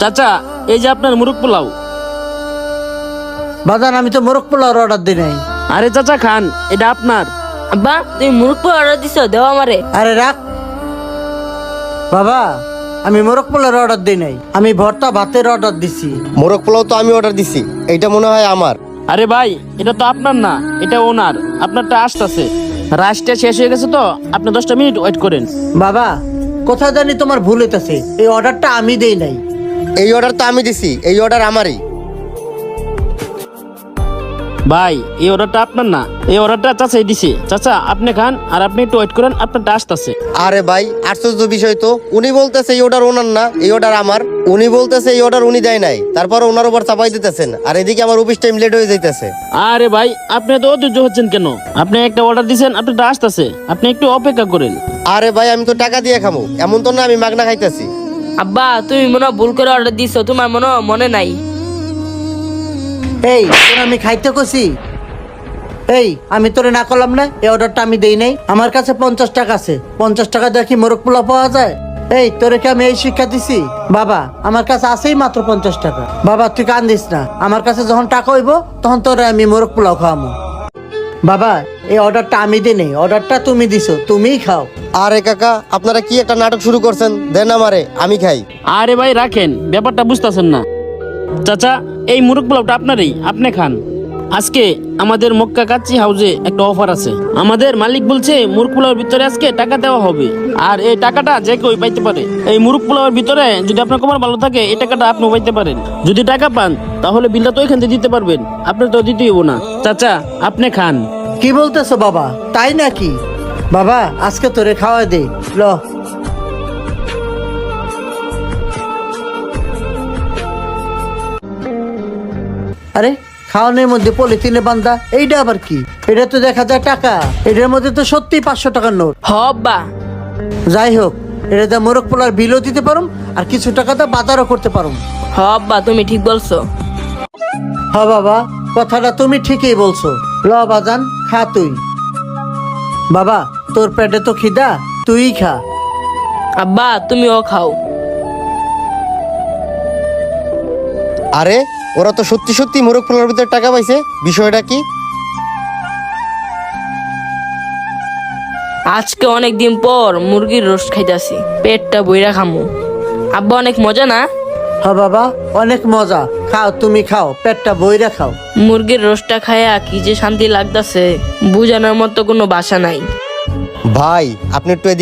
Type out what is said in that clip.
চাচা, এই যে আপনার মুরগ পোলাও। বাজান, আমি তো মোরগ পোলাওর অর্ডার দিই নাই। আরে চাচা খান, এটা আপনার। আব্বা তুমি মুরগ পোলাও অর্ডার দিছো, দেও আমারে। আরে রাখ বাবা, আমি মোরগ পোলাওর অর্ডার দিই নাই, আমি ভর্তা ভাতের অর্ডার দিছি। মোরগ পোলাও তো আমি অর্ডার দিছি, এইটা মনে হয় আমার। আরে ভাই, এটা তো আপনার না, এটা ওনার। আপনারটা আসতেছে। রাইসটা শেষ হয়ে গেছে তো, আপনি 10টা মিনিট ওয়েট করেন। বাবা, কোথায় জানি তোমার ভুল হইতাছে, এই অর্ডারটা আমি দেই নাই। এই অর্ডার তো আমি দিছি, এই অর্ডার আমারই। ভাই, এই অর্ডারটা আপনার না, এই অর্ডারটা চাচাই দিছে। চাচা আপনি খান, আর আপনি একটু ওয়েট করেন, আপনারটা আসতেছে। আরে ভাই, আশ্চর্য বিষয় তো, উনি বলতেছে এই অর্ডার ওনার না, এই অর্ডার আমার। উনি বলতেছে এই অর্ডার উনি দেয় নাই, তারপর ওনার উপর চাপাই দিতেছেন, আর এদিকে আমার অফিস টাইম লেট হয়ে যাইতেছে। আরে ভাই, আপনি তো অধৈর্য হচ্ছেন কেন? আপনি একটা অর্ডার দিছেন, আপনারটা আসতেছে, আপনি একটু অপেক্ষা করেন। আরে ভাই, আমি তো টাকা দিয়ে খামো, এমন তো না আমি মাগনা খাইতেছি। আব্বা তুমি মনে হয় ভুল করে অর্ডার দিছো, তোমার মনে নাই। এই তোর আমি খাইতে কছি? এই আমি তোরে না করলাম না, এই অর্ডারটা আমি দেই নাই। আমার কাছে 50 টাকা আছে, 50 টাকা দেখি মোরগ পোলাও পাওয়া যায়? এই তোরে কি আমি এই শিক্ষা দিছি? বাবা, আমার কাছে আছেই মাত্র 50 টাকা। বাবা তুই কান্দিস না, আমার কাছে যখন টাকা হইব তখন তোরে আমি মোরগ পোলাও খাওয়াবো। বাবা, এই অর্ডারটা আমি দিই নাই, অর্ডারটা তুমি দিছো, তুমিই খাও। আরে কাকা, আপনারা কি একটা নাটক শুরু করছেন? দেন আমারে, আমি খাই। আরে ভাই রাখেন, ব্যাপারটা বুঝতেছেন না। চাচা, এই মুরগ পোলাওটা আপনারই, আপনি খান। আজকে আমাদের মক্কা কাচ্চি হাউসে একটা অফার আছে। আমাদের মালিক বলছে মুরগ পোলাওর ভিতরে আজকে টাকা দেওয়া হবে, আর এই টাকাটা যে কেউ পাইতে পারে। এই মুরগ পোলাওর ভিতরে যদি আপনার কমার ভালো থাকে, এই টাকাটা আপনি পাইতে পারেন। যদি টাকা পান তাহলে বিলটা তো এখান থেকে দিতে পারবেন, আপনি তো দিতেই হবো না। চাচা আপনি খান। কি বলতেছো বাবা, তাই নাকি? বাবা আজকে তোরে খাওয়া দে, ল। আরে খাওয়ানোর মধ্যে পলিথিনে বান্ধা, এইটা আবার কি? এটা তো দেখা যায় টাকা, এটার মধ্যে তো সত্যি 500 টাকার নোট। হ আব্বা। যাই হোক, এটা দিয়ে মোরগ পোলার বিলও দিতে পারুম, আর কিছু টাকা দিয়ে বাজারও করতে পারুম। হ আব্বা তুমি ঠিক বলছো। হ বাবা, কথাটা তুমি ঠিকই বলছো। ল বাজান, খা তুই। বাবা তোর পেটে তো খিদা, তুই খা। আব্বা তুমিও খাও। আরে ওরা তো সত্যি সত্যি মোরগ পোলাওর ভিতরে টাকা পাইছে, বিষয়টা কি? আজকে অনেক দিন পর মুরগির রোস্ট খাইতাছি, পেটটা বইরা খামু। আব্বা অনেক মজা না? হ বাবা, অনেক মজা। খাও, তুমি খাও, পেটটা বইরা খাও। মুরগির রোস্টটা খায়া কি যে শান্তি লাগতাছে, বুঝানোর মতো কোনো ভাষা নাই। ভাই আপনি একটু এদিকে